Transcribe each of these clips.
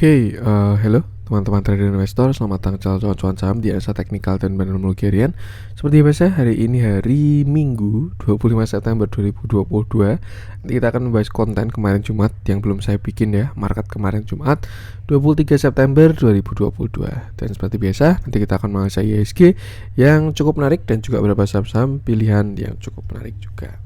Hello teman-teman trader investor, selamat datang di cuan saham di Analisa Teknikal dan Teknologi Harian. Seperti biasa, hari ini hari Minggu 25 September 2022. Nanti kita akan membahas konten kemarin Jumat yang belum saya bikin ya, market kemarin Jumat 23 September 2022. Dan seperti biasa, nanti kita akan menganalisa IHSG yang cukup menarik dan juga beberapa saham-saham pilihan yang cukup menarik juga.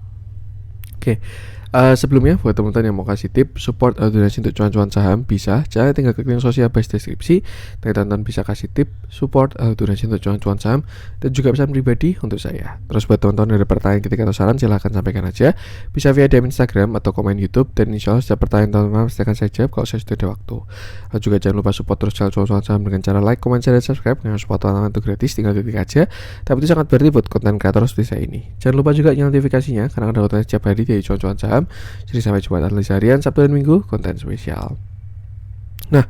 Sebelumnya buat teman-teman yang mau kasih tip support atau donasi untuk cuan-cuan saham, bisa caranya tinggal klik link sosial base deskripsi. Dan teman-teman bisa kasih tip support atau donasi untuk cuan-cuan saham dan juga pesan pribadi untuk saya. Terus buat teman-teman ada pertanyaan ketika atau saran, silahkan sampaikan aja. Bisa via DM Instagram atau komen YouTube, dan insya Allah setiap pertanyaan teman-teman pasti akan saya jawab kalau saya sudah ada waktu. Dan juga jangan lupa support terus channel cuan-cuan saham dengan cara like, comment, share, dan subscribe. Dengan support teman-teman itu gratis, tinggal klik aja. Tapi itu sangat berarti buat konten kreator seperti saya ini. Jangan lupa juga nyalakan notifikasinya karena ada konten setiap hari dari cuan-cuan saham. Jadi sampai jumpa analisa harian, Sabtu dan Minggu, konten spesial. Nah,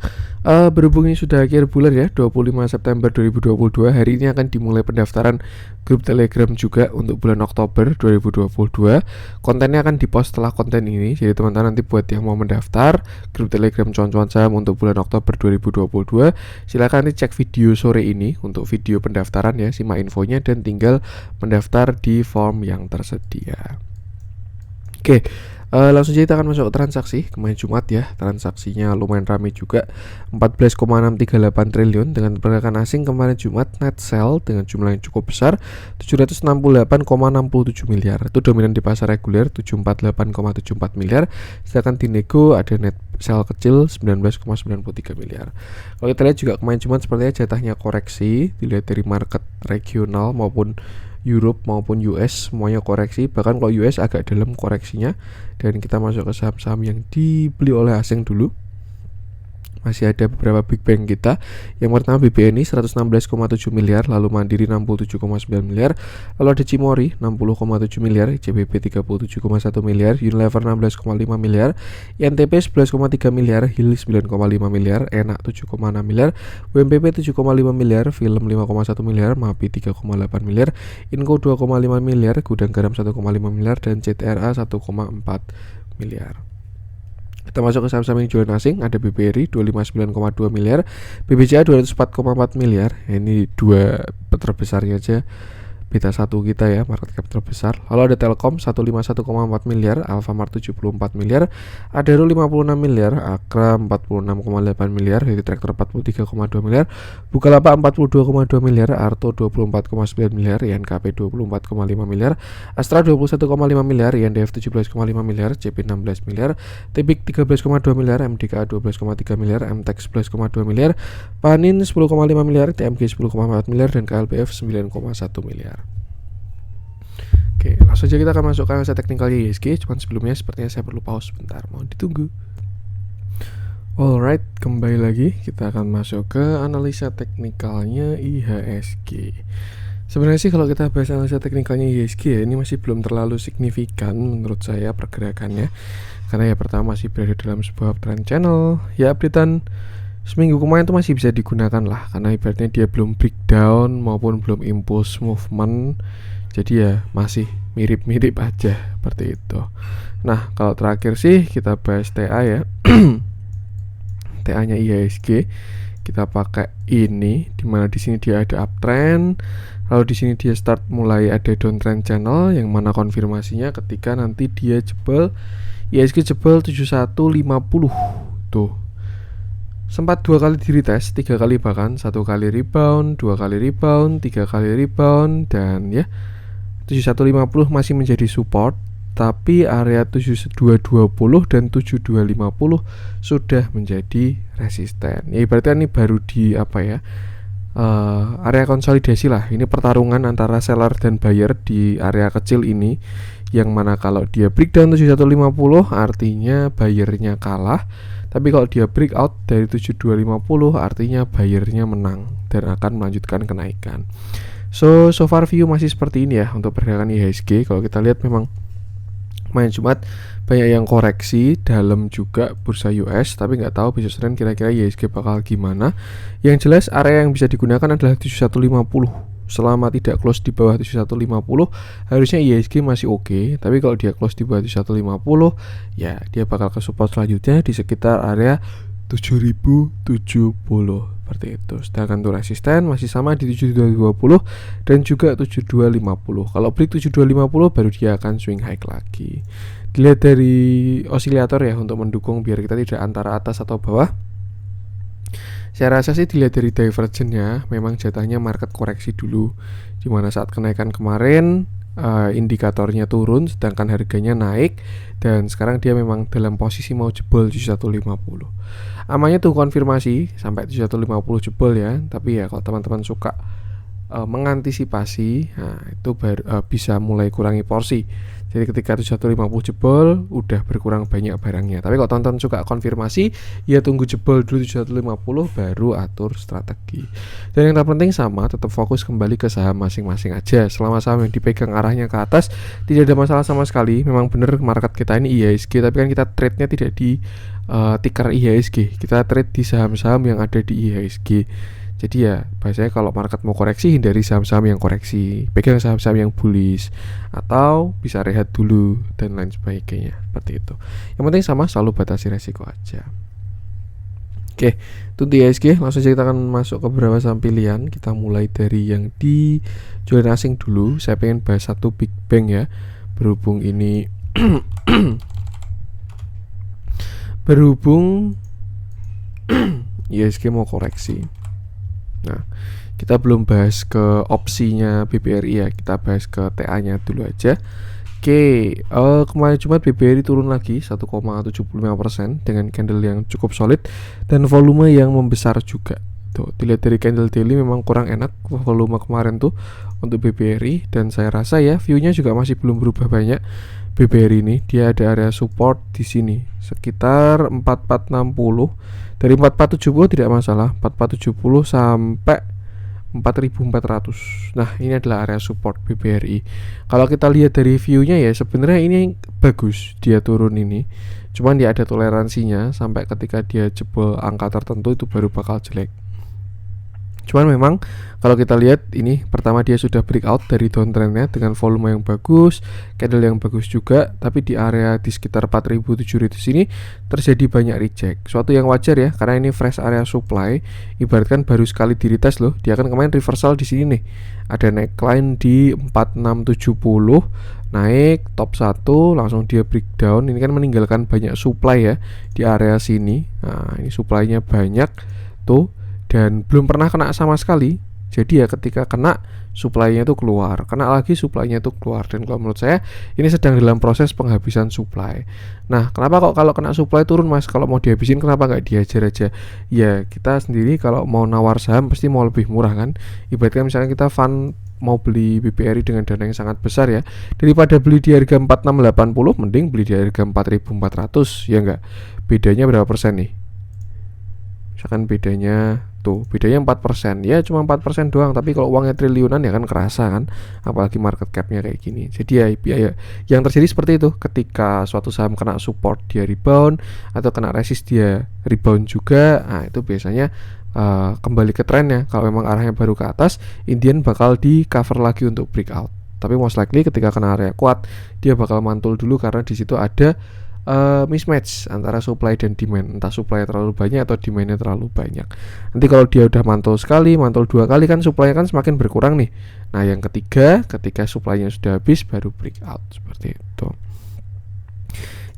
berhubung ini sudah akhir bulan ya, 25 September 2022, hari ini akan dimulai pendaftaran grup Telegram juga untuk bulan Oktober 2022. Kontennya akan dipost setelah konten ini. Jadi teman-teman nanti buat yang mau mendaftar grup Telegram cuan-cuan saham untuk bulan Oktober 2022, silakan nanti cek video sore ini untuk video pendaftaran ya, simak infonya dan tinggal mendaftar di form yang tersedia. Langsung saja kita akan masuk ke transaksi kemarin Jumat ya. Transaksinya lumayan ramai juga, 14,638 triliun dengan pergerakan asing kemarin Jumat. Net sell dengan jumlah yang cukup besar 768,67 miliar. Itu dominan di pasar reguler 748,74 miliar. Sedangkan di nego ada net sell kecil 19,93 miliar. Kalau kita lihat juga kemarin Jumat sepertinya jatahnya koreksi, dilihat dari market regional maupun Europe maupun US semuanya koreksi, bahkan kalau US agak dalam koreksinya. Dan kita masuk ke saham-saham yang dibeli oleh asing dulu. Masih ada beberapa big bank kita. Yang pertama BBNI 116,7 miliar, lalu Mandiri 67,9 miliar, lalu ada Cimori 60,7 miliar, CBP 37,1 miliar, Unilever 16,5 miliar, INTP 11,3 miliar, Hill 9,5 miliar, Enak 7,6 miliar, WMPP 7,5 miliar, Film 5,1 miliar, MAPI 3,8 miliar, Inco 2,5 miliar, Gudang Garam 1,5 miliar, dan CTRA 1,4 miliar. Kita masuk ke saham-saham yang jualan asing. Ada BBRI 259,2 miliar, BBCA 204,4 miliar. Ini dua terbesarnya aja, beta 1 kita ya, market cap terbesar. Lalu ada Telkom 151,4 miliar, Alfamart 74 miliar, Adaro 56 miliar, Akra 46,8 miliar, Hedi Traktor 43,2 miliar, Bukalapak 42,2 miliar, Arto 24,9 miliar, INKP 24,5 miliar, Astra 21,5 miliar, INDF 17,5 miliar, CP 16 miliar, Tebik 13,2 miliar, MDKA 12,3 miliar, MTEX 11,2 miliar, Panin 10,5 miliar, TMG 10,4 miliar, dan KLPF 9,1 miliar. Langsung aja kita akan masuk ke analisa teknikal IHSG. Cuman sebelumnya sepertinya saya perlu pause sebentar, mohon ditunggu. Alright, kembali lagi kita akan masuk ke analisa teknikalnya IHSG. Sebenarnya sih kalau kita bahas analisa teknikalnya IHSG ya, ini masih belum terlalu signifikan menurut saya pergerakannya. Karena ya pertama masih berada dalam sebuah trend channel. Ya updatean seminggu kemarin itu masih bisa digunakan lah, karena ibaratnya dia belum breakdown maupun belum impulse movement. Jadi ya masih mirip-mirip aja seperti itu. Nah kalau terakhir sih kita bahas TA ya. TA nya IHSG kita pakai ini, dimana di sini dia ada uptrend, lalu di sini dia start mulai ada downtrend channel, yang mana konfirmasinya ketika nanti dia jebol, IHSG jebol 7150 tuh. Sempat 2 kali di retest, 3 kali bahkan, 1 kali rebound, 2 kali rebound, 3 kali rebound, dan ya 7150 masih menjadi support, tapi area 7220 dan 7250 sudah menjadi resisten. Ya ibaratnya ini baru di area konsolidasi lah. Ini pertarungan antara seller dan buyer di area kecil ini, yang mana kalau dia breakdown 7150 artinya buyernya kalah, tapi kalau dia breakout dari 7250 artinya buyernya menang dan akan melanjutkan kenaikan. So far view masih seperti ini ya untuk pergerakan IHSG. Kalau kita lihat memang main Jumat banyak yang koreksi, dalam juga bursa US, tapi nggak tahu besok Senin kira-kira IHSG bakal gimana. Yang jelas area yang bisa digunakan adalah 7150. Selama tidak close di bawah 7150 harusnya IHSG masih oke. Tapi kalau dia close di bawah 7150 ya dia bakal ke support selanjutnya di sekitar area 7070 seperti itu. Sedangkan untuk resisten masih sama di 7220 dan juga 7250. Kalau break 7250 baru dia akan swing high lagi. Dilihat dari osilator ya untuk mendukung biar kita tidak antara atas atau bawah. Saya rasa sih dilihat dari divergennya memang jatahnya market koreksi dulu, dimana saat kenaikan kemarin indikatornya turun sedangkan harganya naik, dan sekarang dia memang dalam posisi mau jebol 7150. Amannya tuh konfirmasi sampai 7150 jebol ya, tapi ya kalau teman-teman suka mengantisipasi, nah itu baru bisa mulai kurangi porsi. Jadi ketika 7150 jebol udah berkurang banyak barangnya. Tapi kalau teman-teman suka konfirmasi, ya tunggu jebol dulu 7150 baru atur strategi. Dan yang terpenting sama, tetap fokus kembali ke saham masing-masing aja. Selama saham yang dipegang arahnya ke atas, tidak ada masalah sama sekali. Memang bener market kita ini IHSG, tapi kan kita trade-nya tidak di ticker IHSG. Kita trade di saham-saham yang ada di IHSG. Jadi ya biasanya kalau market mau koreksi, hindari saham-saham yang koreksi, pegang saham-saham yang bullish, atau bisa rehat dulu dan lain sebagainya. Seperti itu. Yang penting sama, selalu batasi resiko aja. Oke, itu di IHSG. Langsung saja kita akan masuk ke beberapa saham pilihan. Kita mulai dari yang di jualan asing dulu. Saya pengen bahas satu Big Bang ya, berhubung ini IHSG mau koreksi. Nah, kita belum bahas ke opsinya BBRI ya, kita bahas ke TA-nya dulu aja. Oke, kemarin Jumat BBRI turun lagi 1,75% dengan candle yang cukup solid dan volume yang membesar juga. Tuh, dilihat dari candle daily memang kurang enak volume kemarin tuh untuk BBRI, dan saya rasa ya view-nya juga masih belum berubah banyak. BBRI ini dia ada area support di sini sekitar 4460. Dari 4470 tidak masalah, 4470 sampai 4400. Nah, ini adalah area support BBRI. Kalau kita lihat dari view-nya ya sebenarnya ini bagus dia turun ini. Cuman dia ada toleransinya sampai ketika dia jebol angka tertentu itu baru bakal jelek. Cuman memang kalau kita lihat ini pertama dia sudah breakout dari downtrendnya dengan volume yang bagus, candle yang bagus juga, tapi di area di sekitar 4700 sini terjadi banyak reject. Suatu yang wajar ya, karena ini fresh area supply. Ibaratkan baru sekali di retest loh. Dia kan kemarin reversal di sini nih. Ada neckline di 4670, naik top 1 langsung dia breakdown. Ini kan meninggalkan banyak supply ya di area sini. Nah, ini supply-nya banyak tuh, dan belum pernah kena sama sekali. Jadi ya ketika kena supply-nya itu keluar, kena lagi supply-nya itu keluar. Dan kalau menurut saya ini sedang dalam proses penghabisan supply. Nah, kenapa kok kalau kena supply turun mas? Kalau mau dihabisin kenapa nggak dihajar aja? Ya kita sendiri kalau mau nawar saham pasti mau lebih murah kan. Ibaratnya misalnya kita fund mau beli BBRI dengan dana yang sangat besar ya, daripada beli di harga 4680 mending beli di harga 4400 ya enggak. Bedanya berapa persen nih? Misalkan bedanya 4%, ya cuma 4% doang, tapi kalau uangnya triliunan ya kan kerasa kan, apalagi market capnya kayak gini. Jadi ya yang terjadi seperti itu, ketika suatu saham kena support dia rebound, atau kena resist dia rebound juga. Nah itu biasanya kembali ke trennya. Kalau memang arahnya baru ke atas, Indian bakal di cover lagi untuk breakout. Tapi most likely ketika kena area kuat, dia bakal mantul dulu karena di situ ada mismatch antara supply dan demand, entah supply terlalu banyak atau demandnya terlalu banyak. Nanti kalau dia udah mantul sekali, mantul 2 kali kan supply kan semakin berkurang nih. Nah yang ketiga, ketika supply-nya sudah habis baru breakout seperti itu.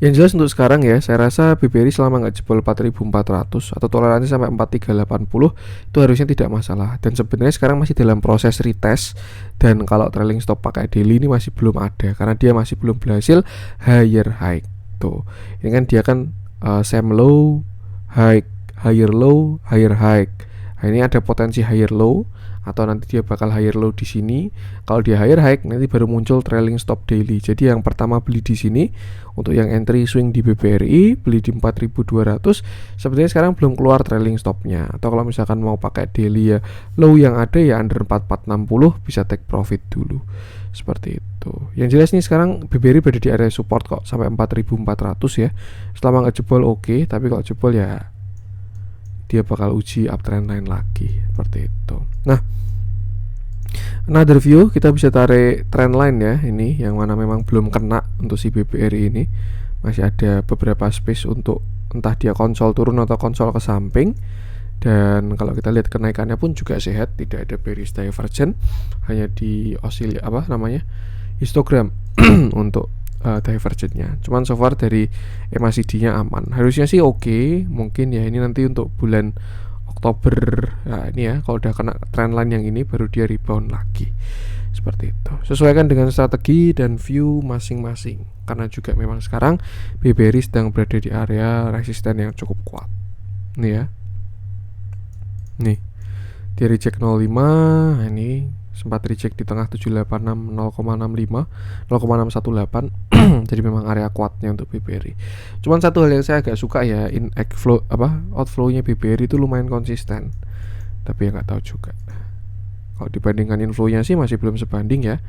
Yang jelas untuk sekarang ya, saya rasa BBRI selama nggak jebol 4400 atau toleransi sampai 4380 itu harusnya tidak masalah. Dan sebenarnya sekarang masih dalam proses retest, dan kalau trailing stop pakai daily ini masih belum ada karena dia masih belum berhasil higher high. Tuh, ini kan dia kan same low, high, higher low, higher high. Nah, ini ada potensi higher low atau nanti dia bakal higher low di sini. Kalau dia higher high nanti baru muncul trailing stop daily. Jadi yang pertama beli di sini untuk yang entry swing di BBRI, beli di 4200. Sebenarnya sekarang belum keluar trailing stopnya. Atau kalau misalkan mau pakai daily ya low yang ada ya under 4460 bisa take profit dulu. Seperti itu. Yang jelas nih sekarang BBRI berada di area support kok sampai 4400 ya. Selama nggak jebol oke, tapi kalau jebol ya dia bakal uji uptrend line lagi seperti itu. Nah, another view kita bisa tarik trend line ya, ini yang mana memang belum kena untuk si BBRI ini. Masih ada beberapa space untuk entah dia konsol turun atau konsol ke samping. Dan kalau kita lihat kenaikannya pun juga sehat, tidak ada bearish divergence, hanya di histogram untuk divergence-nya. Cuman so far dari MACD-nya aman. Harusnya sih oke. Mungkin ya ini nanti untuk bulan Oktober. Nah, ini ya kalau udah kena trendline yang ini baru dia rebound lagi. Seperti itu. Sesuaikan dengan strategi dan view masing-masing. Karena juga memang sekarang BBRI sedang berada di area resisten yang cukup kuat. Nih ya. Nih. Dia reject 05, ini sempat reject di tengah 786 0,65 0,618. Jadi memang area kuatnya untuk BBRI. Cuman satu hal yang saya agak suka ya, outflow-nya BBRI itu lumayan konsisten. Tapi ya nggak tahu juga. Kalau dibandingkan inflow-nya sih masih belum sebanding ya.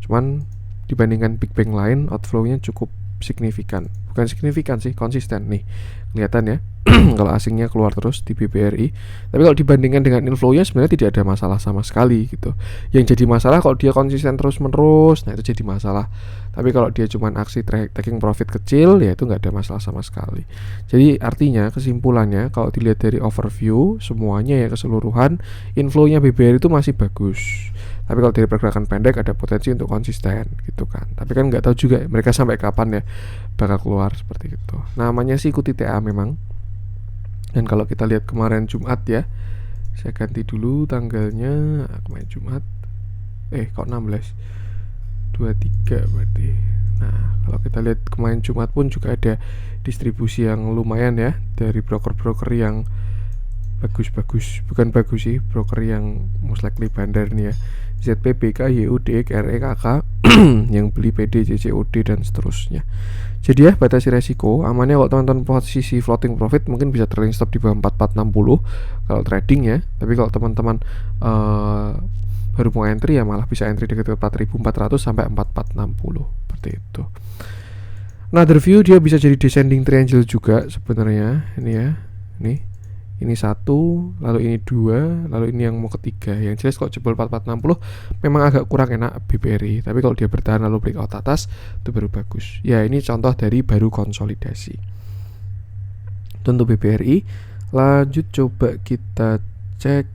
Cuman dibandingkan big bank lain, outflow-nya cukup signifikan. Bukan signifikan sih, konsisten nih. Kelihatan ya. Kalau asingnya keluar terus di BBRI. Tapi kalau dibandingkan dengan inflow-nya sebenarnya tidak ada masalah sama sekali gitu. Yang jadi masalah kalau dia konsisten terus menerus, nah itu jadi masalah. Tapi kalau dia cuma aksi taking profit kecil, ya itu nggak ada masalah sama sekali. Jadi artinya kesimpulannya kalau dilihat dari overview semuanya ya keseluruhan, inflow-nya BBRI itu masih bagus. Tapi kalau dari pergerakan pendek ada potensi untuk konsisten gitu kan. Tapi kan nggak tahu juga mereka sampai kapan ya bakal keluar seperti itu. Namanya sih ikuti TA memang. Dan kalau kita lihat kemarin Jumat ya, saya ganti dulu tanggalnya. Kemarin Jumat kok 16 23 berarti. Nah kalau kita lihat kemarin Jumat pun juga ada distribusi yang lumayan ya dari broker-broker yang bagus-bagus, bukan bagus sih, broker yang most likely bandar nih ya, ZPBK, YUD, REKK yang beli PD, CCOD dan seterusnya. Jadi ya batasi resiko. Amannya kalau teman-teman posisi floating profit mungkin bisa trailing stop di bawah 4460 kalau trading ya. Tapi kalau teman-teman baru mau entry ya malah bisa entry dekat 4400 sampai 4460 seperti itu. Another view dia bisa jadi descending triangle juga sebenarnya. Ini ya, ini satu, lalu ini dua, lalu ini yang mau ketiga. Yang jelas kalau jebol 4460 memang agak kurang enak BBRI. Tapi kalau dia bertahan lalu breakout atas itu baru bagus. Ya ini contoh dari baru konsolidasi. Itu untuk BBRI. Lanjut coba kita cek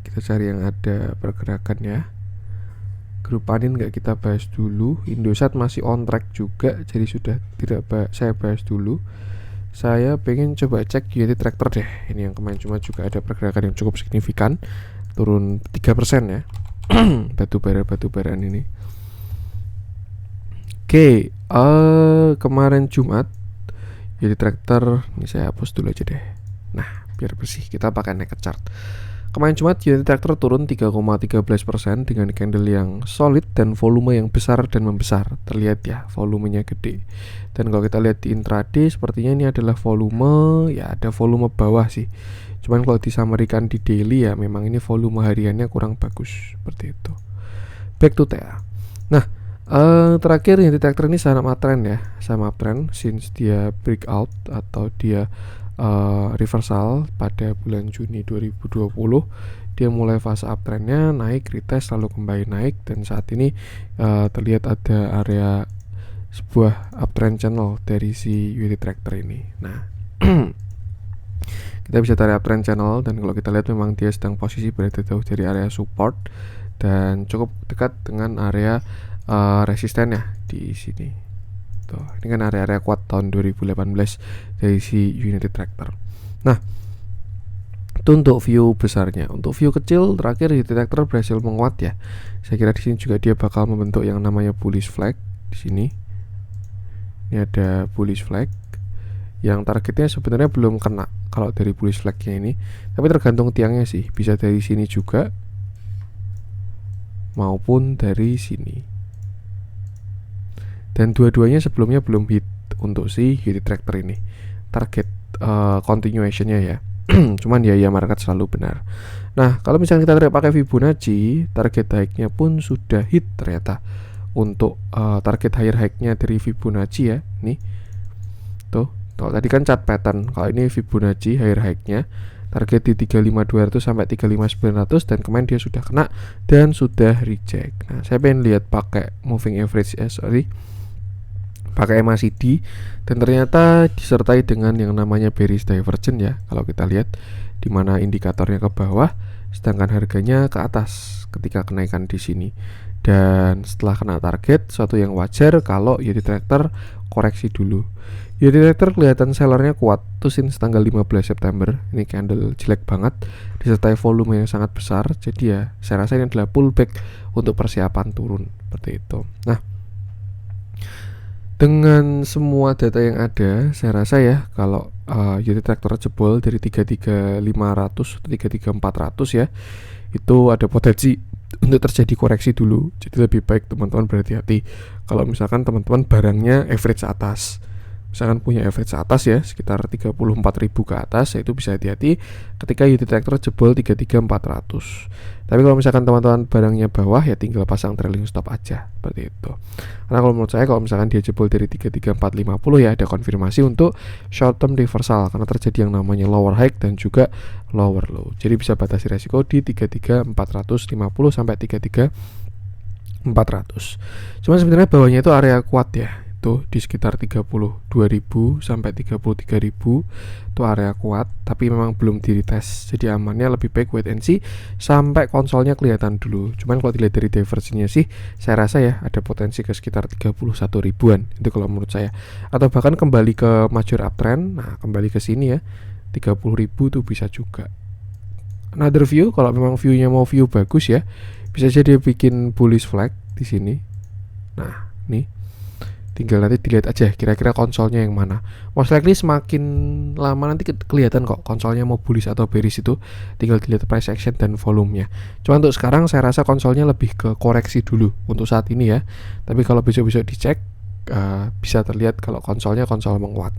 kita cari yang ada pergerakan ya. Grup Panin nggak kita bahas dulu. Indosat masih on track juga, jadi sudah tidak saya bahas dulu. Saya pengen coba cek UT Tractor deh. Ini yang kemarin cuma juga ada pergerakan yang cukup signifikan, turun 3% ya. Batu-baraan ini. Oke, kemarin Jumat UT Tractor ini saya hapus dulu aja deh. Nah, biar bersih kita pakai naked chart. Kemarin Jumat UT Tractor turun 3,13% dengan candle yang solid dan volume yang besar dan membesar. Terlihat ya volumenya gede. Dan kalau kita lihat di intraday sepertinya ini adalah volume, ya ada volume bawah sih. Cuman kalau disamarikan di daily ya memang ini volume hariannya kurang bagus seperti itu. Back to TA. Nah, terakhir UT Tractor ini sama uptrend ya, sama uptrend since dia breakout atau dia reversal pada bulan Juni 2020. Dia mulai fase uptrendnya naik, retest lalu kembali naik, dan saat ini terlihat ada area sebuah uptrend channel dari si UT Tractor ini. Nah kita bisa tarik uptrend channel, dan kalau kita lihat memang dia sedang posisi berada jauh dari area support dan cukup dekat dengan area resisten ya di sini. Tuh, ini kan area-area kuat tahun 2018 dari si United Tractor. Nah, itu untuk view besarnya. Untuk view kecil terakhir United Tractor berhasil menguat ya. Saya kira di sini juga dia bakal membentuk yang namanya bullish flag di sini. Ini ada bullish flag yang targetnya sebenarnya belum kena kalau dari bullish flagnya ini, tapi tergantung tiangnya sih. Bisa dari sini juga maupun dari sini. Dan dua-duanya sebelumnya belum hit untuk si UT Tractor ini. Target continuation-nya ya. Cuman ya market selalu benar. Nah, kalau misalnya kita pakai Fibonacci, target high-nya pun sudah hit ternyata. Untuk target higher high-nya dari Fibonacci ya. Nih. Tuh, tadi kan chart pattern. Kalau ini Fibonacci higher high-nya target di 35200 sampai 35900, dan kemarin dia sudah kena dan sudah reject. Nah, saya pengen lihat pakai moving average pakai MACD, dan ternyata disertai dengan yang namanya bearish divergence ya. Kalau kita lihat di mana indikatornya ke bawah sedangkan harganya ke atas ketika kenaikan di sini. Dan setelah kena target, suatu yang wajar kalau Yeti Trader koreksi dulu. Yeti Trader kelihatan sellernya kuat tuh since tanggal 15 September. Ini candle jelek banget disertai volume yang sangat besar. Jadi ya saya rasa ini adalah pullback untuk persiapan turun seperti itu. Nah, dengan semua data yang ada, saya rasa ya kalau Yeti Trader jebol dari 33500 atau 33400 ya, itu ada potensi untuk terjadi koreksi dulu. Jadi lebih baik teman-teman berhati-hati kalau misalkan teman-teman barangnya average atas. Misalkan punya average atas ya sekitar 34.000 ke atas, ya itu bisa hati-hati ketika Yeti Trader jebol 33400. Tapi kalau misalkan teman-teman barangnya bawah ya tinggal pasang trailing stop aja seperti itu. Karena kalau menurut saya kalau misalkan dia jebol dari 33450 ya ada konfirmasi untuk short term reversal karena terjadi yang namanya lower high dan juga lower low. Jadi bisa batasi resiko di 33450 sampai 33400. Cuman sebenarnya bawahnya itu area kuat ya. Di sekitar 32.000 sampai 33.000 itu area kuat, tapi memang belum di retest. Jadi amannya lebih baik wait and see sampai konsolnya kelihatan dulu. Cuman kalau dilihat dari divergennya sih saya rasa ya ada potensi ke sekitar 31 ribuan itu kalau menurut saya, atau bahkan kembali ke major uptrend. Nah, kembali ke sini ya 30.000 tuh bisa juga. Another view, kalau memang viewnya mau view bagus ya, bisa jadi bikin bullish flag di sini. Nah, nih tinggal nanti dilihat aja kira-kira konsolnya yang mana. Most likely semakin lama nanti kelihatan kok konsolnya mau bullish atau bearish, itu tinggal dilihat price action dan volumenya. Cuma untuk sekarang saya rasa konsolnya lebih ke koreksi dulu untuk saat ini ya. Tapi kalau besok-besok dicek bisa terlihat kalau konsolnya konsol menguat.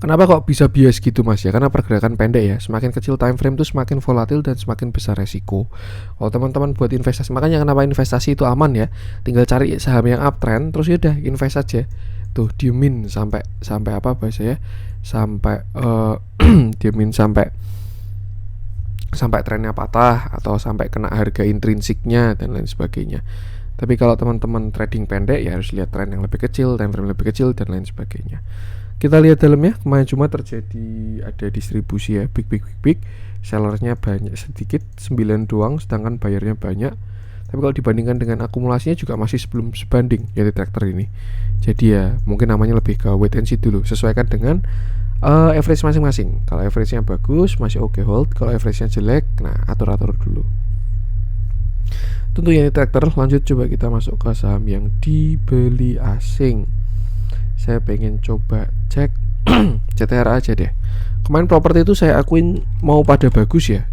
Kenapa kok bisa bias gitu mas ya? Karena pergerakan pendek ya. Semakin kecil time frame itu semakin volatil dan semakin besar resiko. Kalau teman-teman buat investasi, makanya kenapa investasi itu aman ya. Tinggal cari saham yang uptrend, terus yaudah invest aja. Tuh diemin sampai apa bahasa ya? Sampai diemin sampai trennya patah atau sampai kena harga intrinsiknya dan lain sebagainya. Tapi kalau teman-teman trading pendek ya harus lihat tren yang lebih kecil, time frame lebih kecil dan lain sebagainya. Kita lihat dalamnya, kemarin cuma terjadi ada distribusi ya, big. Sellernya banyak sedikit, 9 doang, sedangkan bayarnya banyak. Tapi kalau dibandingkan dengan akumulasinya juga masih belum sebanding Yeti Trader ini. Jadi ya mungkin namanya lebih ke wait and see dulu, sesuaikan dengan average masing-masing. Kalau average-nya bagus masih oke hold, kalau average-nya jelek, nah atur-atur dulu. Tentu Yeti Trader. Lanjut coba kita masuk ke saham yang dibeli asing. Saya pengen coba cek CTRA aja deh. Kemarin properti itu saya akuin mau pada bagus ya,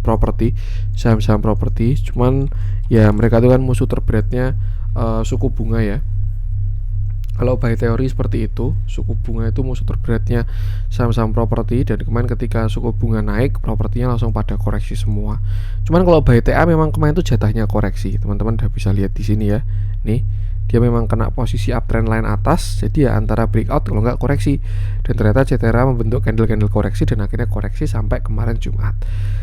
properti, saham-saham properti. Cuman ya mereka itu kan musuh terberatnya suku bunga ya. Kalau by teori seperti itu, suku bunga itu musuh terberatnya saham-saham properti. Dan kemarin ketika suku bunga naik, propertinya langsung pada koreksi semua. Cuman kalau by TA memang kemarin itu jatahnya koreksi. Teman-teman udah bisa lihat di sini ya. Nih, dia memang kena posisi uptrend line atas, jadi ya antara breakout kalau nggak koreksi. Dan ternyata CTRA membentuk candle koreksi dan akhirnya koreksi sampai kemarin Jumat.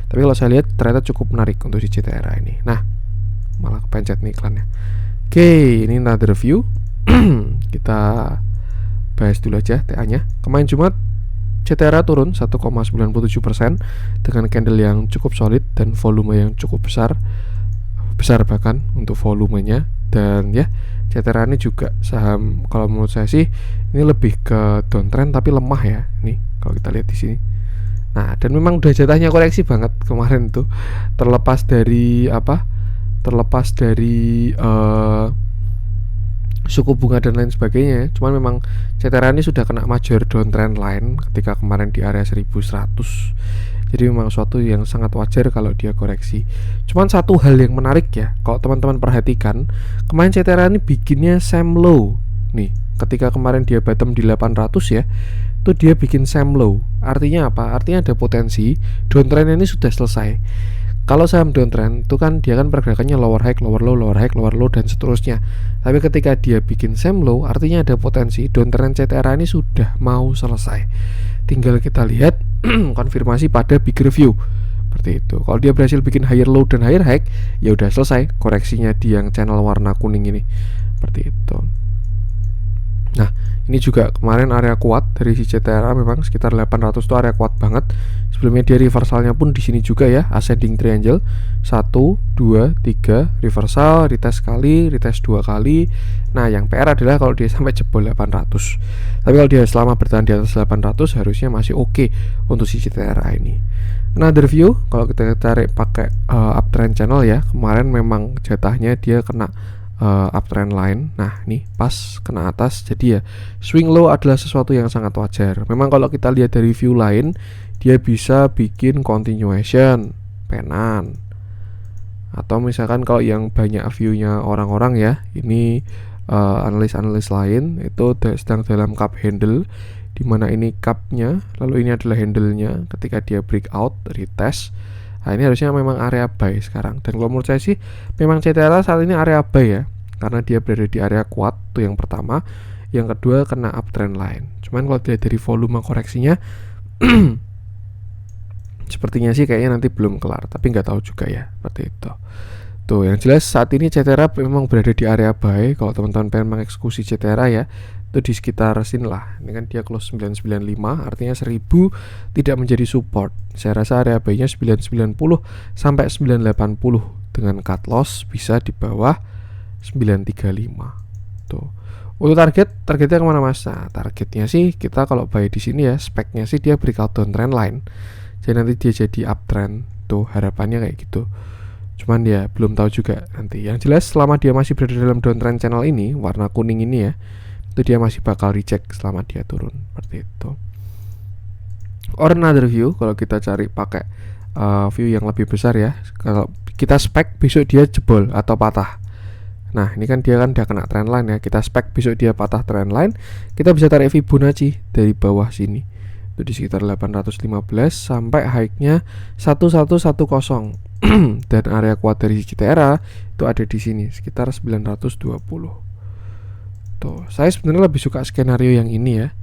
Tapi kalau saya lihat ternyata cukup menarik untuk di CTRA ini. Nah, malah kepencet nih iklannya. Oke, ini another view. Kita bahas dulu aja TA-nya. Kemarin Jumat CTRA turun 1,97% dengan candle yang cukup solid dan volume yang cukup besar bahkan untuk volumenya. Dan ya CTRA ini juga saham kalau menurut saya sih ini lebih ke downtrend tapi lemah ya. Nih kalau kita lihat di sini. Nah, dan memang udah jatahnya koreksi banget kemarin tuh. Terlepas dari suku bunga dan lain sebagainya. Cuman memang CTRA ini sudah kena major downtrend line ketika kemarin di area 1100. Jadi memang suatu yang sangat wajar kalau dia koreksi. Cuman satu hal yang menarik ya, kalau teman-teman perhatikan, kemarin CTRA ini bikinnya same low. Nih, ketika kemarin dia bottom di 800 ya, itu dia bikin same low. Artinya apa? Artinya ada potensi downtrend ini sudah selesai. Kalau saham downtrend itu kan dia kan pergerakannya lower high, lower low, lower high, lower low dan seterusnya. Tapi ketika dia bikin same low, artinya ada potensi downtrend CTRA ini sudah mau selesai. Tinggal kita lihat konfirmasi pada big review seperti itu. Kalau dia berhasil bikin higher low dan higher high, ya udah selesai koreksinya di yang channel warna kuning ini seperti itu. Nah, ini juga kemarin area kuat dari si CTRA, memang sekitar 800 itu area kuat banget. Sebelumnya dia reversalnya pun di sini juga ya, ascending triangle. 1 2 3 reversal, retest sekali, retest 2 kali. Nah, yang PR adalah kalau dia sampai jebol 800. Tapi kalau dia selama bertahan di atas 800 harusnya masih oke untuk si CTRA ini. Another view, kalau kita tarik pakai uptrend channel ya, kemarin memang jatahnya dia kena uptrend line. Nah, ini pas kena atas, jadi ya swing low adalah sesuatu yang sangat wajar. Memang kalau kita lihat dari view lain, dia bisa bikin continuation, penan. Atau misalkan kalau yang banyak view-nya orang-orang ya, ini analis-analis lain itu sedang dalam cup handle, dimana ini cupnya, lalu ini adalah handle-nya. Ketika dia breakout, retest, nah ini harusnya memang area buy sekarang. Dan kalau menurut saya sih memang CTRA saat ini area buy ya, karena dia berada di area kuat, itu yang pertama. Yang kedua kena uptrend line. Cuman kalau dilihat dari volume koreksinya sepertinya sih kayaknya nanti belum kelar, tapi nggak tahu juga ya, seperti itu. Tuh, yang jelas saat ini CTRA memang berada di area buy. Kalau teman-teman pengen mengeksekusi CTRA ya, itu di sekitar sini lah. Ini kan dia close 995, artinya 1000 tidak menjadi support. Saya rasa area buy-nya 990 sampai 980 dengan cut loss bisa di bawah 935. Tuh. Untuk targetnya kemana mas? Nah, targetnya sih kita kalau buy di sini ya, speknya sih dia breakout downtrend line. Jadi nanti dia jadi uptrend. Tuh, harapannya kayak gitu. Cuman ya belum tahu juga nanti. Yang jelas selama dia masih berada dalam downtrend channel ini, warna kuning ini ya, itu dia masih bakal reject selama dia turun, seperti itu. Or another view, kalau kita cari pakai view yang lebih besar ya, kalau kita spek besok dia jebol atau patah. Nah, ini kan dia kan udah kena trendline ya. Kita spek besok dia patah trendline, kita bisa tarik Fibonacci dari bawah sini. Itu di sekitar 815 sampai high-nya 1110. Dan area kuat dari CTRA itu ada di sini sekitar 920. Tuh, saya sebenarnya lebih suka skenario yang ini ya.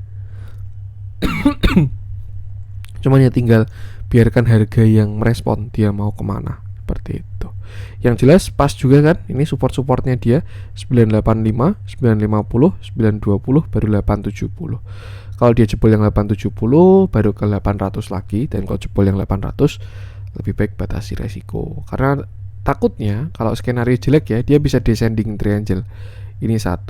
Cuman ya tinggal biarkan harga yang merespon dia mau kemana, seperti itu. Yang jelas pas juga kan, ini support-supportnya dia 985, 950, 920 baru 870. Kalau dia jebol yang 870 baru ke 800 lagi. Dan kalau jebol yang 800 lebih baik batasi resiko, karena takutnya kalau skenario jelek ya, dia bisa descending triangle. Ini 1,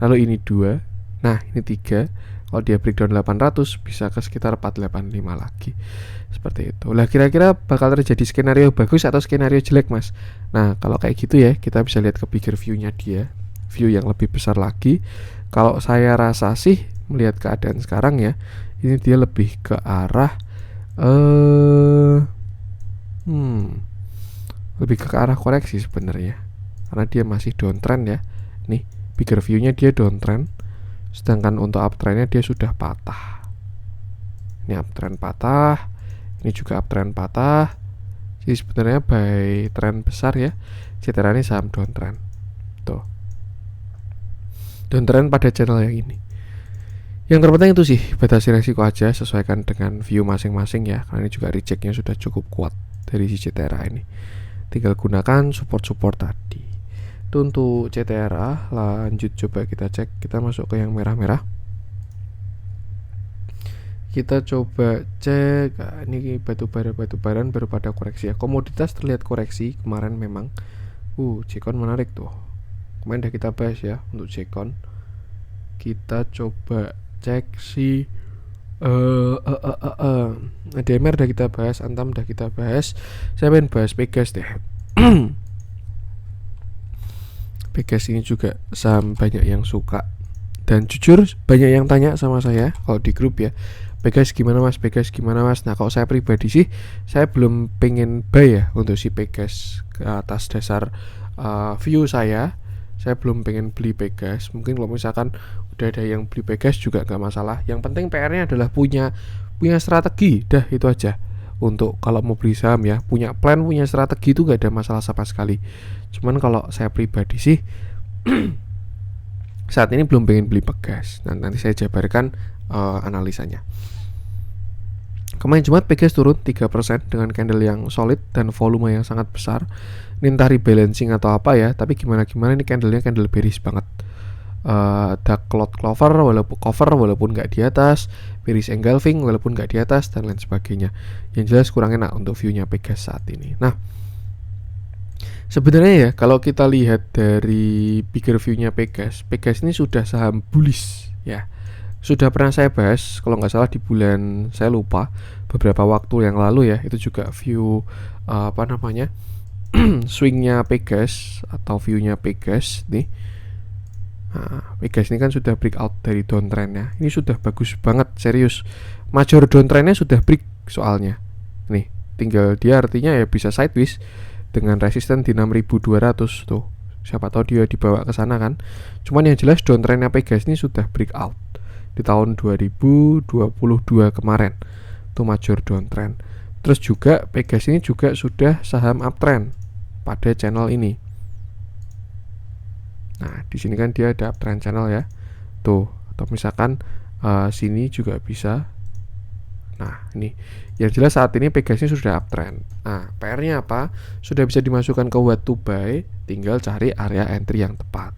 lalu ini 2, nah ini 3. Kalau dia breakdown 800 bisa ke sekitar 485 lagi, seperti itu. Lah kira-kira bakal terjadi skenario bagus atau skenario jelek mas? Nah kalau kayak gitu ya, kita bisa lihat ke bigger view-nya dia, view yang lebih besar lagi. Kalau saya rasa sih melihat keadaan sekarang ya, ini dia lebih ke arah lebih ke arah koreksi sebenarnya, karena dia masih downtrend ya. Nih bigger view-nya dia downtrend, sedangkan untuk uptrendnya dia sudah patah. Ini uptrend patah, ini juga uptrend patah. Jadi sebenarnya by trend besar ya, CTRA ini saham downtrend. Tuh, downtrend pada channel yang ini. Yang terpenting itu sih batasi resiko aja, sesuaikan dengan view masing-masing ya, karena ini juga rejectnya sudah cukup kuat dari si CTRA ini. Tinggal gunakan support-support tadi. Itu untuk CTRA. Lanjut coba kita cek, kita masuk ke yang merah-merah. Kita coba cek, nah, ini batu-baran baru pada koreksi ya. Komoditas terlihat koreksi kemarin memang. Jekon menarik tuh. Kemarin udah kita bahas ya untuk Jekon. Kita coba cek si DMR udah kita bahas, Antam udah kita bahas. Saya pengen bahas Pegas deh. Pegas ini juga saham banyak yang suka, dan jujur banyak yang tanya sama saya kalau di grup ya, Pegas gimana mas, Pegas gimana mas. Nah kalau saya pribadi sih, saya belum pengen buy ya untuk si Pegas. Ke atas dasar view saya belum pengen beli Pegas. Mungkin kalau misalkan udah ada yang beli Pegas juga nggak masalah. Yang penting PR-nya adalah punya strategi, dah itu aja. Untuk kalau mau beli saham ya, punya plan, punya strategi itu gak ada masalah sama sekali. Cuman kalau saya pribadi sih saat ini belum pengen beli Pegas. Nanti saya jabarkan analisanya. Kemarin Jumat Pegas turun 3% dengan candle yang solid dan volume yang sangat besar. Ini entah rebalancing atau apa ya, tapi gimana ini candle bearish banget. dark cloud cover walaupun nggak di atas, bearish engulfing walaupun nggak di atas, dan lain sebagainya. Yang jelas kurang enak untuk view-nya Pegas saat ini. Nah, sebenarnya ya kalau kita lihat dari bigger view-nya Pegas ini sudah saham bullish ya. Sudah pernah saya bahas kalau nggak salah di bulan, saya lupa, beberapa waktu yang lalu ya. Itu juga view swingnya Pegas atau viewnya Pegas nih. Nah, Pegas ini kan sudah breakout dari downtrendnya. Ini sudah bagus banget, serius. Major downtrendnya sudah break soalnya. Nih, tinggal dia artinya ya bisa sideways dengan resisten di 6200 tuh. Siapa tahu dia dibawa ke sana kan. Cuman yang jelas downtrendnya Pegas ini sudah breakout di tahun 2022 kemarin. Itu major downtrend. Terus juga Pegas ini juga sudah saham uptrend pada channel ini. Nah, di sini kan dia ada uptrend channel ya. Tuh, atau misalkan sini juga bisa. Nah, ini yang jelas saat ini Pegas ini sudah uptrend. Nah, PR-nya apa? Sudah bisa dimasukkan ke what to buy, tinggal cari area entry yang tepat.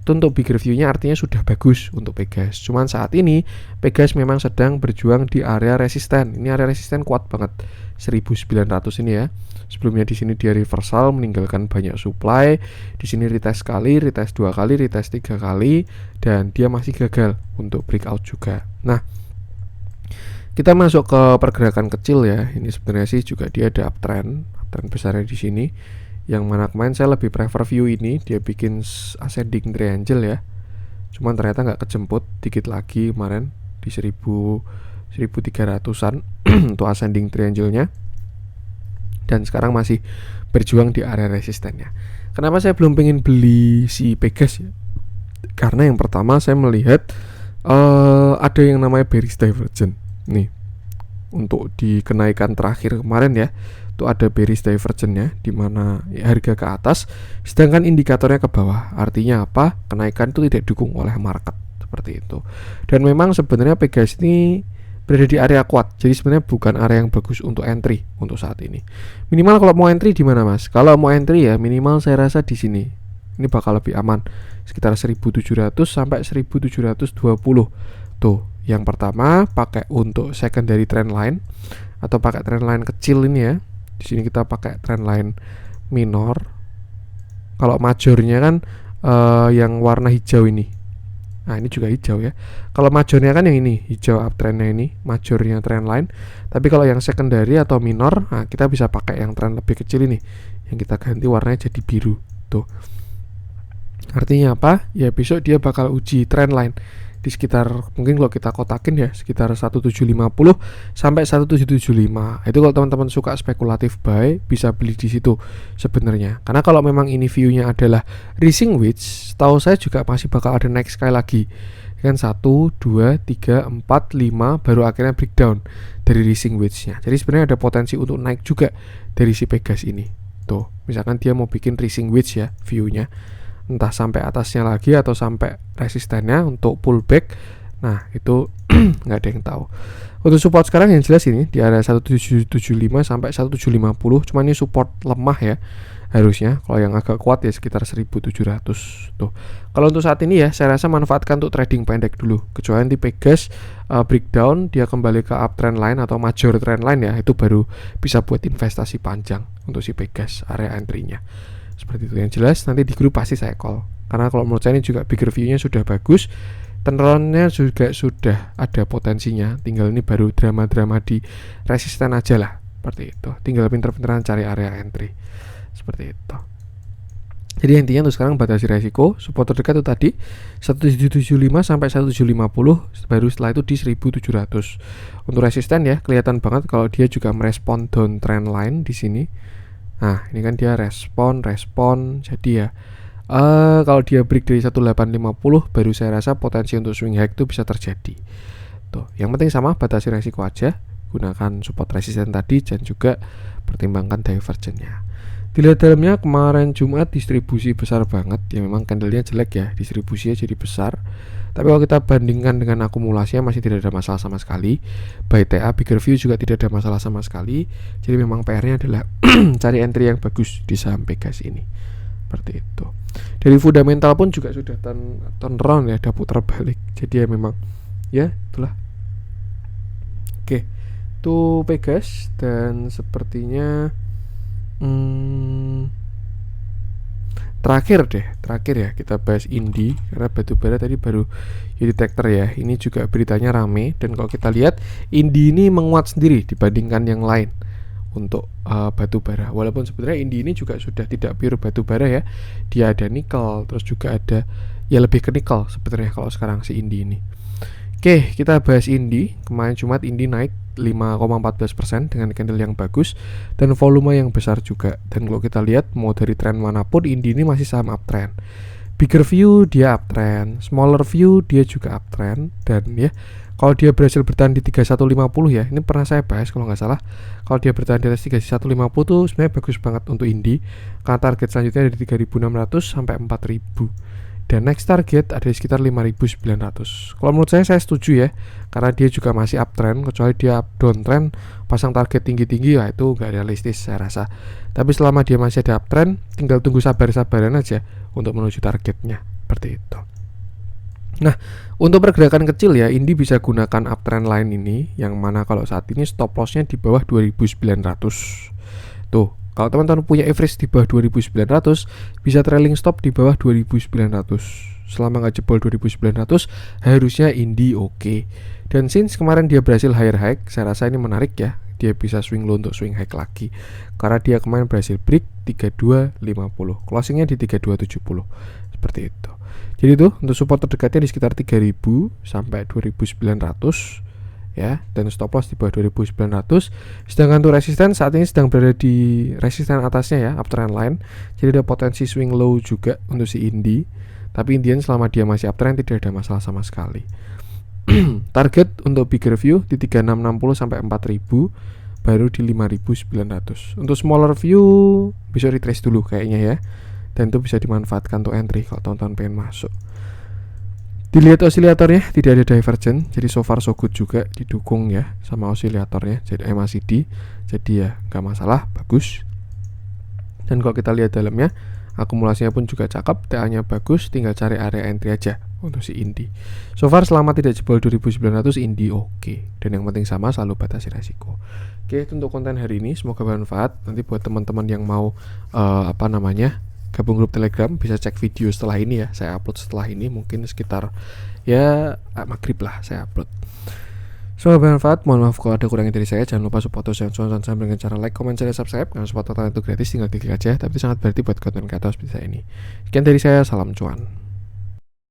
Itu untuk bigger view-nya artinya sudah bagus untuk Pegas. Cuman saat ini Pegas memang sedang berjuang di area resisten. Ini area resisten kuat banget, 1900 ini ya. Sebelumnya di sini dia reversal meninggalkan banyak supply. Di sini retest sekali, retest 2 kali, retest 3 kali, dan dia masih gagal untuk breakout juga. Nah, kita masuk ke pergerakan kecil ya. Ini sebenarnya sih juga dia ada uptrend besarnya di sini. Yang mana kemarin saya lebih prefer view ini, dia bikin ascending triangle ya. Cuman ternyata nggak kejemput, dikit lagi kemarin di 1300-an untuk ascending triangle-nya. Dan sekarang masih berjuang di area resistennya. Kenapa saya belum pengen beli si Pegas ya? Karena yang pertama saya melihat ada yang namanya bearish divergence nih. Untuk di kenaikan terakhir kemarin ya, itu ada bearish divergence-nya di mana ya, harga ke atas sedangkan indikatornya ke bawah. Artinya apa? Kenaikan itu tidak didukung oleh market, seperti itu. Dan memang sebenarnya Pegas ini berada di area kuat. Jadi sebenarnya bukan area yang bagus untuk entry untuk saat ini. Minimal kalau mau entry di mana, Mas? Kalau mau entry ya minimal saya rasa di sini. Ini bakal lebih aman. Sekitar 1700 sampai 1720. Tuh, yang pertama pakai untuk secondary trend line atau pakai trend line kecil ini ya. Di sini kita pakai trend line minor. Kalau majornya kan yang warna hijau ini. Nah, ini juga hijau ya. Kalau majornya kan yang ini, hijau uptrendnya ini, majornya trend line. Tapi kalau yang secondary atau minor, nah kita bisa pakai yang trend lebih kecil ini. Yang kita ganti warnanya jadi biru. Tuh. Artinya apa? Ya besok dia bakal uji trend line di sekitar, mungkin kalau kita kotakin ya, sekitar 1750 sampai 1775. Itu kalau teman-teman suka spekulatif buy, bisa beli di situ sebenarnya. Karena kalau memang ini view-nya adalah rising wedge, tahu saya juga masih bakal ada naik sekali lagi. Kan 1, 2, 3, 4, 5 baru akhirnya breakdown dari rising wedge-nya. Jadi sebenarnya ada potensi untuk naik juga dari si Pegas ini. Tuh, misalkan dia mau bikin rising wedge ya view-nya, entah sampai atasnya lagi atau sampai resistennya untuk pullback. Nah, itu nggak ada yang tahu. Untuk support sekarang yang jelas ini di area 1775 sampai 1750. Cuman ini support lemah ya harusnya. Kalau yang agak kuat ya sekitar 1700 tuh. Kalau untuk saat ini ya saya rasa manfaatkan untuk trading pendek dulu. Kecuali nanti Pegas breakdown, dia kembali ke uptrend line atau major trend line ya, itu baru bisa buat investasi panjang untuk si Pegas area entry-nya. Seperti itu. Yang jelas nanti di grup pasti saya call. Karena kalau menurut saya ini juga bigger view-nya sudah bagus, turnaround-nya juga sudah ada potensinya. Tinggal ini baru drama-drama di resisten aja lah. Seperti itu. Tinggal pinter-pinteran cari area entry. Seperti itu. Jadi intinya untuk sekarang batasi resiko. Support terdekat itu tadi 1775 sampai 1750, baru setelah itu di 1700. Untuk resisten ya kelihatan banget kalau dia juga merespon down trend line di sini. Nah, ini kan dia respon. Jadi ya kalau dia break dari 1850 baru saya rasa potensi untuk swing high itu bisa terjadi. Tuh, yang penting sama batasi resiko aja. Gunakan support resisten tadi dan juga pertimbangkan divergence-nya. Dilihat dalamnya kemarin Jumat distribusi besar banget. Ya memang candlenya jelek ya, distribusinya jadi besar. Tapi kalau kita bandingkan dengan akumulasinya masih tidak ada masalah sama sekali. Buy TA bigger view juga tidak ada masalah sama sekali. Jadi memang PR-nya adalah cari entry yang bagus di saham Pegas ini. Seperti itu. Dari fundamental pun juga sudah turn around ya, ada putar balik. Jadi ya memang ya itulah. Oke, itu Pegas. Dan sepertinya terakhir ya kita bahas Indi, karena batubara tadi baru detector ya. Ini juga beritanya rame, dan kalau kita lihat Indi ini menguat sendiri dibandingkan yang lain untuk batubara. Walaupun sebenarnya Indi ini juga sudah tidak pure batubara ya, dia ada nikel, terus juga ada ya lebih ke nikel sebenarnya kalau sekarang si Indi ini. Oke, kita bahas Indi. Kemarin Jumat Indi naik 5,14% dengan candle yang bagus dan volume yang besar juga. Dan kalau kita lihat mau dari tren manapun, Indi ini masih saham uptrend. Bigger view dia uptrend, smaller view dia juga uptrend. Dan ya, kalau dia berhasil bertahan di 3150 ya, ini pernah saya bahas kalau nggak salah. Kalau dia bertahan di atas 3150 tuh sebenarnya bagus banget untuk Indi. Karena target selanjutnya dari 3600 sampai 4000. Dan next target ada di sekitar 5.900. Kalau menurut saya setuju ya, karena dia juga masih uptrend. Kecuali dia downtrend pasang target tinggi-tinggi ya itu nggak realistis saya rasa. Tapi selama dia masih ada uptrend, tinggal tunggu sabar-sabaran aja untuk menuju targetnya, seperti itu. Nah, untuk pergerakan kecil ya, Indi bisa gunakan uptrend line ini, yang mana kalau saat ini stop lossnya di bawah 2.900. Tuh, kalau teman-teman punya average di bawah 2.900, bisa trailing stop di bawah 2.900. Selama nggak jebol 2.900, harusnya Indi oke. Dan since kemarin dia berhasil higher high, saya rasa ini menarik ya. Dia bisa swing low untuk swing high lagi. Karena dia kemarin berhasil break 3250. Closingnya di 3270. Seperti itu. Jadi tuh untuk support terdekatnya di sekitar 3000 sampai 2900. Ya, dan stop loss di bawah 2900. Sedangkan untuk resisten saat ini sedang berada di resisten atasnya ya, uptrend line. Jadi ada potensi swing low juga untuk si Indi. Tapi Indian selama dia masih uptrend tidak ada masalah sama sekali. Target untuk bigger view di 3660 sampai 4000, baru di 5900. Untuk smaller view bisa retrace dulu kayaknya ya. Dan itu bisa dimanfaatkan untuk entry kalau teman-teman pengen masuk. Dilihat osilatornya tidak ada divergen, jadi so far so good juga, didukung ya sama osilatornya, jadi MACD, jadi ya nggak masalah, bagus. Dan kalau kita lihat dalamnya, akumulasinya pun juga cakep, TA-nya bagus, tinggal cari area entry aja untuk si Indi. So far selama tidak jebol 2900, Indi oke. Dan yang penting sama, selalu batasi resiko. Oke, itu untuk konten hari ini, semoga bermanfaat. Nanti buat teman-teman yang mau gabung grup Telegram, bisa cek video setelah ini ya. Saya upload setelah ini mungkin sekitar ya maghrib lah saya upload. Semoga bermanfaat. Mohon maaf kalau ada kurangnya dari saya. Jangan lupa support channel saya dengan cara like, comment, share, subscribe. Karena support total itu gratis, tinggal klik aja. Tapi itu sangat berarti buat konten kreator seperti saya ini. Sekian dari saya, salam cuan.